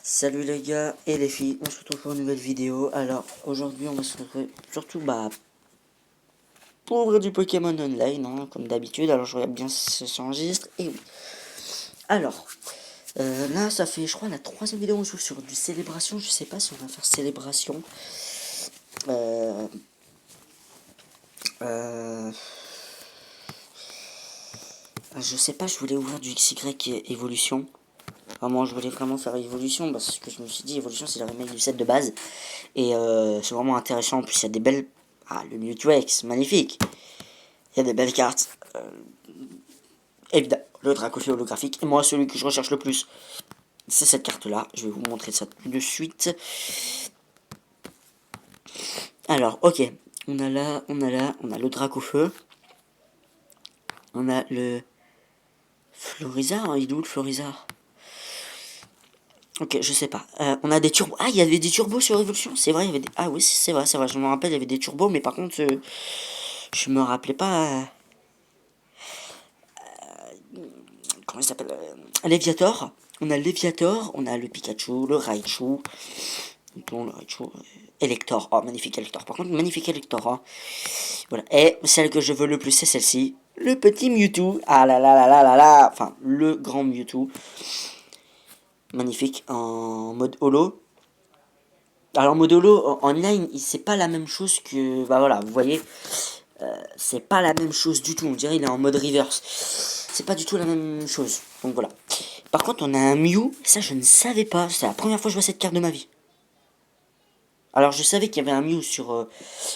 Salut les gars et les filles, on se retrouve pour une nouvelle vidéo. Alors aujourd'hui on va se retrouver surtout pour ouvrir du Pokémon Online, hein, comme d'habitude. Alors je regarde bien si ça s'enregistre. Et oui. Alors là ça fait je crois la troisième vidéo où on joue sur du célébration. Je sais pas si on va faire célébration. Euh, euh, je sais pas, je voulais ouvrir du XY évolution. Vraiment, je voulais vraiment faire évolution parce que je me suis dit évolution c'est le remake du set de base. Et c'est vraiment intéressant. En plus, il y a des belles. Ah, le Mewtwo X, magnifique. Il y a des belles cartes. Évidemment, le Dracofeu holographique. Et moi, celui que je recherche le plus, c'est cette carte-là. Je vais vous montrer ça tout de suite. Alors, ok. On a le Dracofeu. On a le Florizard. Il est où le Florizard? Ok, je sais pas. On a des turbos. Ah, il y avait des turbos sur Evolution. C'est vrai, il y avait des. Ah oui, c'est vrai, c'est vrai. Je me rappelle, il y avait des turbos, mais par contre, je me rappelais pas. Comment il s'appelle, Léviator. On a Léviator, on a le Pikachu, le Raichu. Bon, le Raichu. Elector. Oh, magnifique Elector. Par contre, magnifique Elector. Hein. Voilà. Et celle que je veux le plus, c'est celle-ci. Le petit Mewtwo. Ah là là là là là là. Enfin, le grand Mewtwo. Magnifique en mode holo. Alors, en mode holo, en online, c'est pas la même chose que. Bah voilà, vous voyez. C'est pas la même chose du tout. On dirait il est en mode reverse. C'est pas du tout la même chose. Donc voilà. Par contre, on a un Mew. Ça, je ne savais pas. C'est la première fois que je vois cette carte de ma vie. Alors, je savais qu'il y avait un Mew sur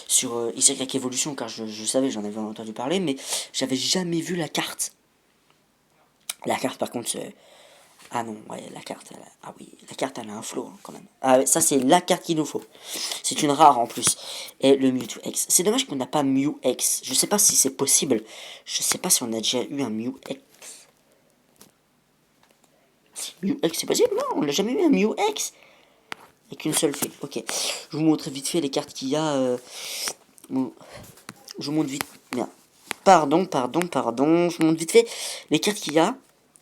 XY Evolution, car je savais, j'en avais entendu parler, mais j'avais jamais vu la carte. La carte, par contre, ah non, ouais, la carte, ah oui, la carte, elle a un flow, hein, quand même. Ah ouais, ça, c'est la carte qu'il nous faut. C'est une rare, en plus. Et le Mewtwo X. C'est dommage qu'on n'a pas Mew X. Je sais pas si c'est possible. Je sais pas si on a déjà eu un Mew X. Mew X, c'est possible? Non, on n'a jamais eu un Mew X. Avec une seule fée. Ok. Je vous montre vite fait les cartes qu'il y a. Bon, je vous montre vite. Bien. Pardon. Je vous montre vite fait les cartes qu'il y a.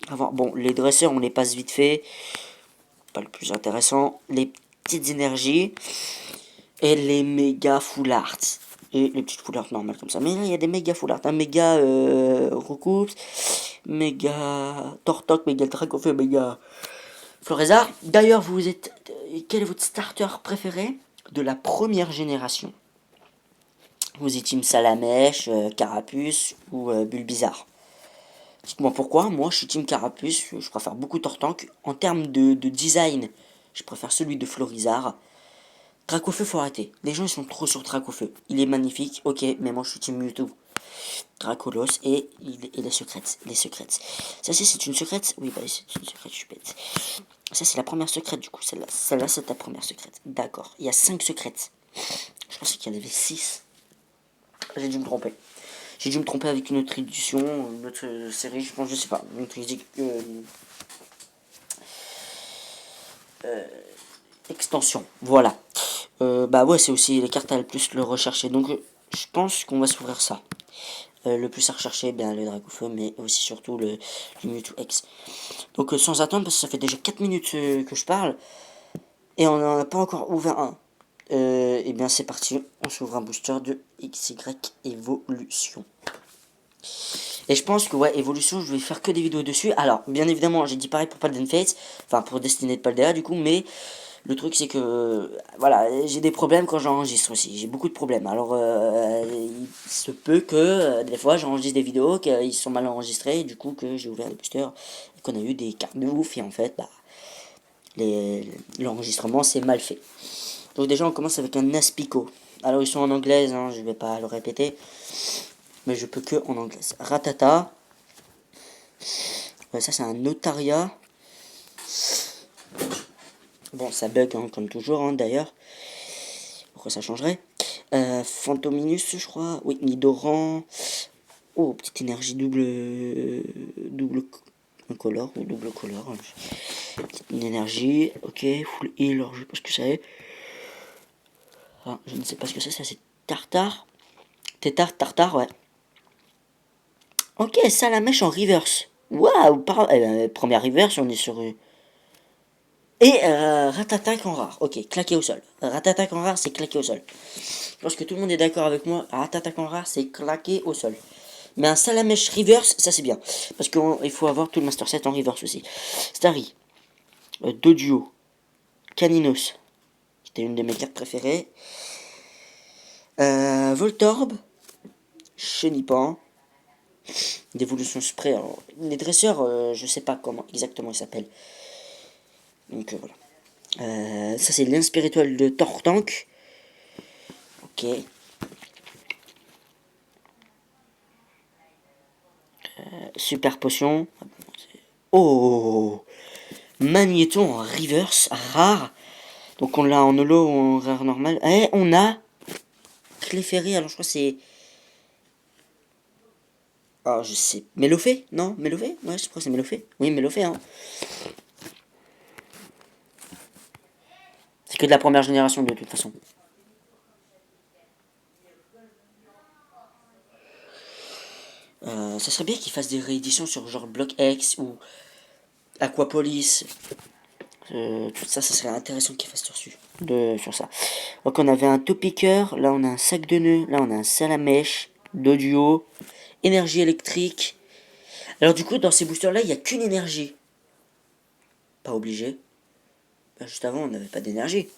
Avant, bon, les dresseurs, on les passe vite fait. Pas le plus intéressant. Les petites énergies. Et les méga full arts. Et les petites full arts normales comme ça. Mais là, il y a des méga full arts. Un méga recoupe. Méga Tortoc. Méga Dracofeu. Méga Florézard. D'ailleurs, vous êtes. Quel est votre starter préféré de la première génération? Vous êtes team Salamèche, Carapuce ou Bulbizarre? Dites-moi pourquoi. Moi, je suis team Carapuce. Je préfère beaucoup Tortank. En termes de design, je préfère celui de Florizard. Dracofeu, faut arrêter. Les gens, ils sont trop sur Dracofeu. Il est magnifique, ok, mais moi, je suis team Mewtwo. Dracolos et les secrètes. Les secrètes. Ça, c'est une secrète? Oui, bah, c'est une secrète, je suis bête. Ça, c'est la première secrète, du coup. Celle-là, c'est ta première secrète. D'accord. Il y a 5 secrètes. Je pensais qu'il y en avait 6. J'ai dû me tromper. J'ai dû me tromper avec une autre édition, une autre série, je pense, je sais pas. Une autre extension. Voilà. Bah ouais, c'est aussi les cartes à le plus le rechercher. Donc, je pense qu'on va s'ouvrir ça. Le plus à rechercher, bien le Dracofeu, mais aussi surtout le Mewtwo X. Donc, sans attendre, parce que ça fait déjà 4 minutes que je parle, et on n'en a pas encore ouvert un. Et bien, c'est parti. On s'ouvre un booster de XY Evolution. Et je pense que, ouais, évolution, je vais faire que des vidéos dessus. Alors, bien évidemment, j'ai dit pareil pour Palden Fates, enfin pour Destiné de Paldea, du coup, mais le truc, c'est que, voilà, j'ai des problèmes quand j'enregistre aussi. J'ai beaucoup de problèmes. Alors, il se peut que, des fois, j'enregistre des vidéos, qu'ils sont mal enregistrés, et du coup, que j'ai ouvert les boosters, et qu'on a eu des cartes de ouf, et en fait, bah, l'enregistrement, c'est mal fait. Donc, déjà, on commence avec un Aspico. Alors, ils sont en anglaise, hein, je vais pas le répéter. Mais je peux que en anglaise. Ratata. Ouais, ça, c'est un notariat. Bon, ça bug, hein, comme toujours, hein, d'ailleurs. Pourquoi ça changerait? Fantominus, je crois. Oui, Nidoran. Oh, petite énergie double incolore ou double colore. Petite énergie. Ok, full heal, alors je sais pas ce que c'est. Ah, je ne sais pas ce que c'est, ça c'est Tartare. Tartare, ouais. Ok, ça la mèche en reverse. Waouh, première reverse, on est sur. Et Ratatak en rare. Ok, claqué au sol. Ratatak en rare, c'est claqué au sol. Je pense que tout le monde est d'accord avec moi. Ratatak en rare, c'est claqué au sol. Mais un Salamèche reverse, ça c'est bien. Parce qu'il faut avoir tout le Master Set en reverse aussi. Starry, Doduo, Caninos, qui était une de mes cartes préférées. Voltorb, Chenipan, d'évolution spray. Alors, les dresseurs, je sais pas comment exactement ils s'appellent. Donc voilà. Ça c'est lien spirituel de Tortank. Ok. Super potion. Oh, Magnéton en reverse, rare. Donc on l'a en holo ou en rare normal. Et on a Clefairy, alors je crois que c'est... Ah, je sais. Mélofée? Non, Mélofée? Ouais, je crois que c'est Mélofée. Oui, Mélofée, hein. C'est que de la première génération de toute façon. Ça serait bien qu'ils fassent des rééditions sur genre Block X ou Aquapolis. Tout ça, ça serait intéressant qu'ils fassent sur ça. Donc on avait un Topiqueur, là on a un sac de nœuds, là on a un Salamèche, d'audio, énergie électrique. Alors du coup, dans ces boosters là, il n'y a qu'une énergie. Pas obligé. Bah, juste avant, on n'avait pas d'énergie.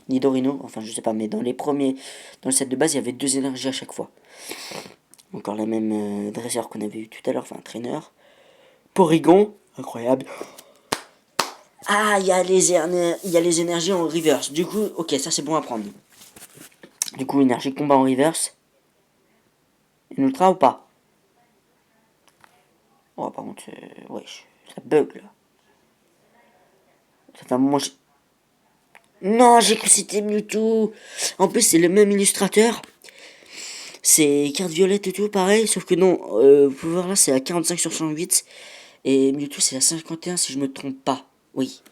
Ni Dorino, enfin je sais pas, mais dans les premiers, dans le set de base, il y avait 2 énergies à chaque fois. Encore la même dresseur qu'on avait eu tout à l'heure, enfin un traîneur. Porygon, incroyable. Ah, il y a les énergies en reverse. Du coup, ok, ça c'est bon à prendre. Du coup, énergie combat en reverse. Une ultra ou pas? Oh, par contre, wesh, ça bug là. Ça fait un moment. Non, j'ai cru que c'était Mewtwo. En plus, c'est le même illustrateur. C'est carte violette et tout, pareil. Sauf que non, vous pouvez voir là, c'est à 45 sur 108. Et Mewtwo, c'est à 51 si je me trompe pas. Oui.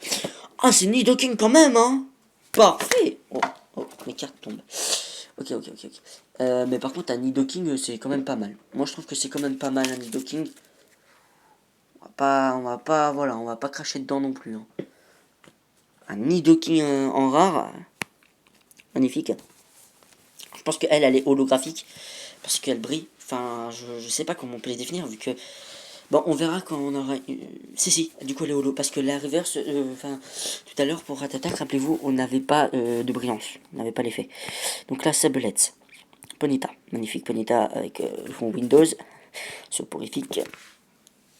Ah, c'est Nidoking quand même, hein. Parfait. Oh, oh, mes cartes tombent. Ok, ok, ok, ok. Mais par contre, un Nidoking, c'est quand même pas mal. Moi, je trouve que c'est quand même pas mal un Nidoking. Voilà, on va pas cracher dedans non plus. Hein. Un Nidoking en rare, magnifique. Je pense qu'elle, elle est holographique parce qu'elle brille. Enfin, je sais pas comment on peut les définir vu que. Bon, on verra quand on aura. Si, du coup, elle est holo parce que la reverse, enfin, tout à l'heure pour Ratatak, rappelez-vous, on n'avait pas de brillance, on n'avait pas l'effet. Donc là, Sablette, Ponyta, magnifique Ponyta avec le fond Windows, soporifique.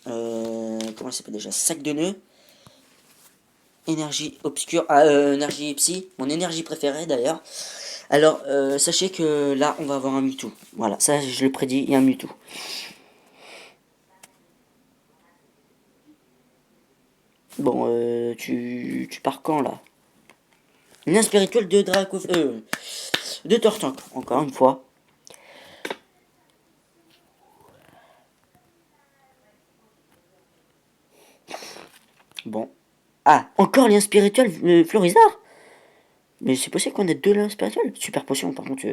Comment ça s'appelle déjà? Sac de nœuds. Énergie obscure, énergie psy, mon énergie préférée d'ailleurs. Alors, sachez que là, on va avoir un Mewtwo. Voilà, ça, je le prédis, il y a un Mewtwo. Bon, tu pars quand là? Lien spirituel de Draco, de Tortank, encore une fois. Bon. Ah, encore lien spirituel Florizard. Mais c'est possible qu'on ait 2 liens spirituels. Super potion, par contre.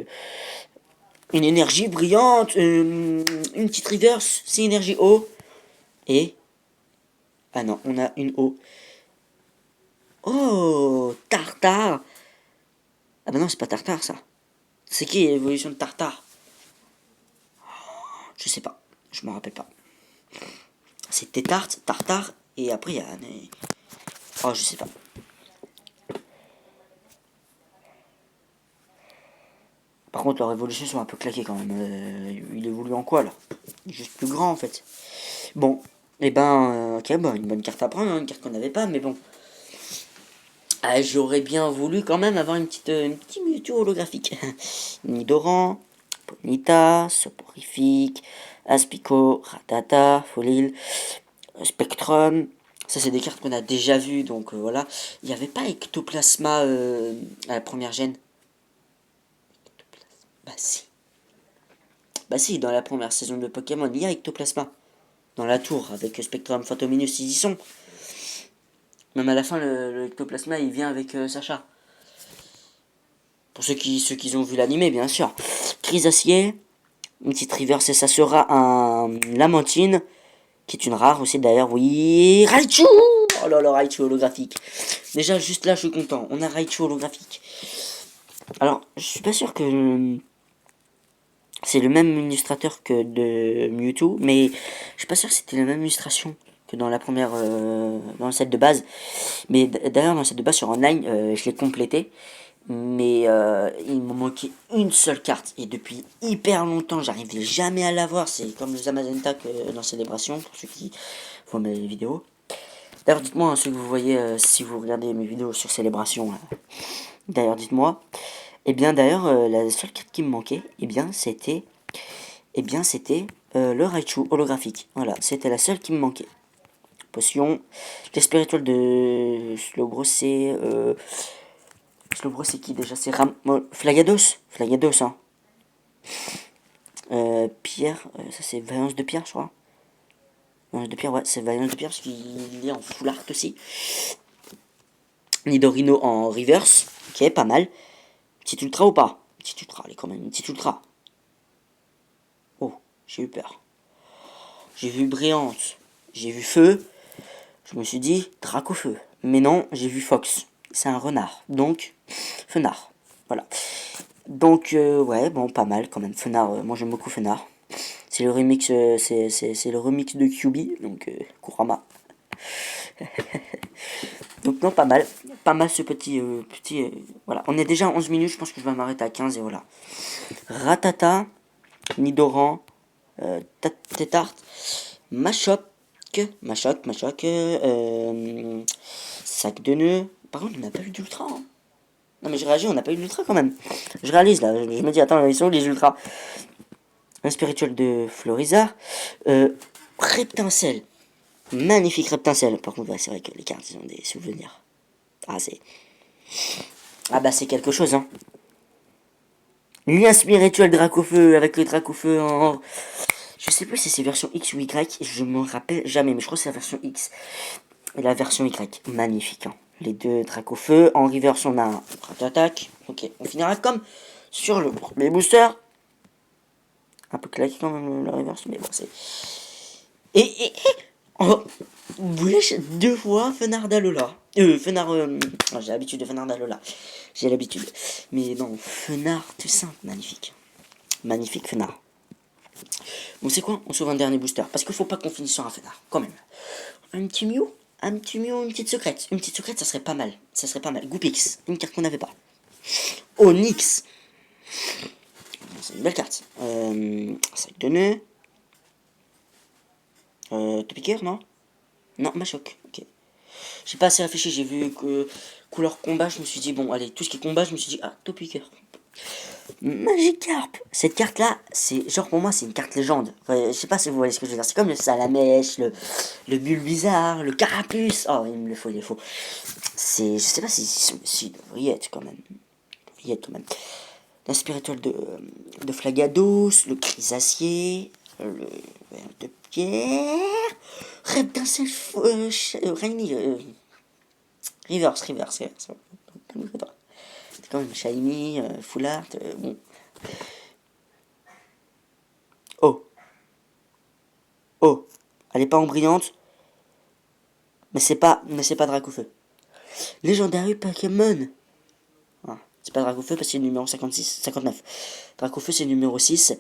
Une énergie brillante, une petite reverse, c'est énergie eau. Et. Ah non, on a une eau. Oh, Tartare. Ah bah non, c'est pas Tartare ça. C'est qui l'évolution de Tartare? Je sais pas. Je me rappelle pas. C'est Tétart, Tartare, et après il y a. Oh, je sais pas. Par contre, leurs évolutions sont un peu claquées quand même. Il évolue en quoi là? Il est juste plus grand en fait. Bon, et ben, ok, bon, une bonne carte à prendre, hein, une carte qu'on n'avait pas, mais bon. Ah, j'aurais bien voulu quand même avoir une petite Mewtwo holographique. Nidoran, Ponyta, Soporifique, Aspico, Ratata, Folil, Spectrum. Ça, c'est des cartes qu'on a déjà vues, donc voilà. Il n'y avait pas Ectoplasma à la première gêne. Bah si. Bah si, dans la première saison de Pokémon, il y a Ectoplasma. Dans la tour, avec Spectrum, Phantominus, ils y sont. Même à la fin, le Ectoplasma, il vient avec Sacha. Pour ceux qui ont vu l'animé, bien sûr. Crisacier, une petite reverse, et ça sera un Lamantine, qui est une rare aussi d'ailleurs, oui. Raichu. Oh là là, Raichu holographique. Déjà, juste là, je suis content. On a Raichu holographique. Alors, je suis pas sûr que c'est le même illustrateur que de Mewtwo, mais je suis pas sûr que c'était la même illustration que dans la première, dans le set de base. Mais d'ailleurs, dans le set de base sur online, je l'ai complété. Mais il me manquait une seule carte. Et depuis hyper longtemps, j'arrivais jamais à l'avoir. C'est comme le Zamazenta dans Célébration, pour ceux qui voient mes vidéos. D'ailleurs, dites-moi, hein, ceux que vous voyez, si vous regardez mes vidéos sur Célébration. D'ailleurs, dites-moi. Et bien, d'ailleurs, la seule carte qui me manquait, c'était le Raichu holographique. Voilà, c'était la seule qui me manquait. Potion. Les spirituels de Slowbro, Slowbro, c'est qui déjà? C'est Flagados. Flagados, hein. Pierre, ça c'est Vaillance de Pierre, je crois. Vaillance de Pierre, ouais, c'est Vaillance de Pierre parce qu'il est en full art aussi. Nidorino en reverse. Ok, pas mal. Petit ultra ou pas? Petit ultra, allez, quand même, petit ultra. Oh, j'ai eu peur. J'ai vu Brillante. J'ai vu Feu. Je me suis dit Dracofeu. Mais non, j'ai vu Fox. C'est un renard. Donc, Fenard. Voilà. Donc, ouais, bon, pas mal quand même. Fenard, moi j'aime beaucoup Fenard. C'est le remix, c'est le remix de QB, donc Kurama. Donc non, pas mal. Pas mal ce petit voilà. On est déjà à 11 minutes, je pense que je vais m'arrêter à 15 et voilà. Ratata, Nidoran, Tétart, Machoc, Sac de nœuds. Par contre, on n'a pas eu d'ultra. Hein. Non mais je réagis, on n'a pas eu d'ultra quand même. Je réalise là, je me dis, attends, ils sont où les ultras? Un spirituel de Florizard. Reptincelle. Magnifique Reptincelle. Par contre, ouais, c'est vrai que les cartes, ils ont des souvenirs. Ah, c'est... Ah bah, c'est quelque chose, hein. Lien spirituel Dracofeu avec le Dracofeu en... Je sais plus si c'est version X ou Y, je m'en rappelle jamais, mais je crois que c'est la version X. Et la version Y, magnifique, hein. Les deux Dracofeu. En reverse, on a un attaque. Ok, on finira comme sur le premier booster. Un peu claqué quand même le reverse, mais bon, c'est... Et oh, Bouche deux fois Fenard d'Alola. Fenard. J'ai l'habitude de Fenard d'Alola. J'ai l'habitude. Mais non, Fenard tout simple, magnifique. Magnifique Fenard. Bon, c'est quoi? On sauve un dernier booster. Parce qu'il faut pas qu'on finisse sur un Fenard, quand même. Un petit Mew. Un petit Mew, une petite secrète. Une petite secrète, ça serait pas mal. Ça serait pas mal. Goupix, une carte qu'on n'avait pas. Onyx. C'est une belle carte. Sac de nœud. Topiqueur, non? Non, Machoc. Ok. J'ai pas assez réfléchi, j'ai vu que couleur combat, je me suis dit, bon, allez, tout ce qui est combat, je me suis dit, ah, Topiqueur. Magikarp. Cette carte-là, c'est, genre, pour moi, c'est une carte légende. Enfin, je sais pas si vous voyez ce que je veux dire. C'est comme le Salamèche, le Bulbizarre, le Carapuce. Oh, il me le faut, il le faut. C'est, je sais pas si devrait y être quand même. Il devrait y être quand même. La spirituelle de Flagados, le Chrysacier, le verre de pierre, Reptincelle, Rainy, Reverse. C'est quand même Shiny, Full Art, bon. Oh, oh, elle est pas en brillante, mais c'est pas Dracofeu. Légendaire Pokémon. Ah, c'est pas Dracofeu parce que c'est le numéro 59. Dracofeu c'est le numéro 6.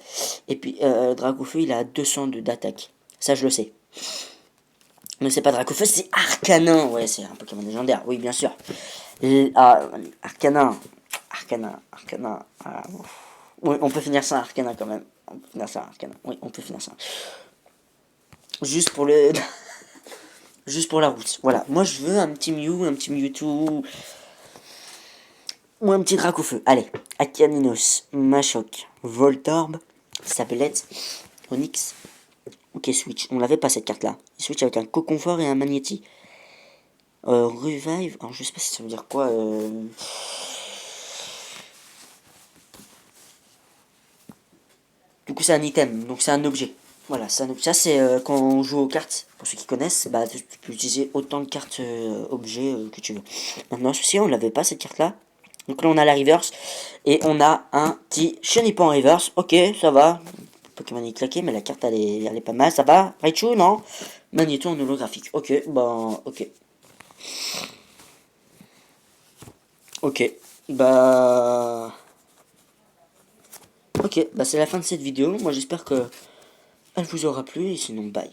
Et puis Dracofeu il a 200 d'attaque. Ça je le sais. Mais c'est pas Dracofeu, c'est Arcanin. Ouais, c'est un Pokémon légendaire. Oui, bien sûr. Arcanin. Ah, oui, on peut finir ça Arcanin quand même. On peut finir ça Arcanin. Oui, on peut finir ça. Juste pour le... Juste pour la route. Voilà. Moi, je veux un petit Mew, un petit Mewtwo. Ou un petit Dracofeu. Allez. Acaninos, Machoc, Voltorb, Sablette, Onyx. Ok, Switch. On l'avait pas cette carte-là. Switch avec un Coconfort et un Magnéti. Revive. Alors, je sais pas si ça veut dire quoi. Du coup, c'est un item. Donc, c'est un objet. Voilà, ça c'est quand on joue aux cartes. Pour ceux qui connaissent, bah, tu peux utiliser autant de cartes objets que tu veux. Maintenant, ceci, on l'avait pas cette carte-là. Donc là, on a la reverse. Et on a un petit Chenipan reverse. Ok, ça va. Pokémon est claqué, mais la carte elle est pas mal. Ça va? Raichu, non? Magneto en holographique. Ok, bon, ok. Ok, bah... Ok, bah c'est la fin de cette vidéo. Moi j'espère que elle vous aura plu et sinon bye.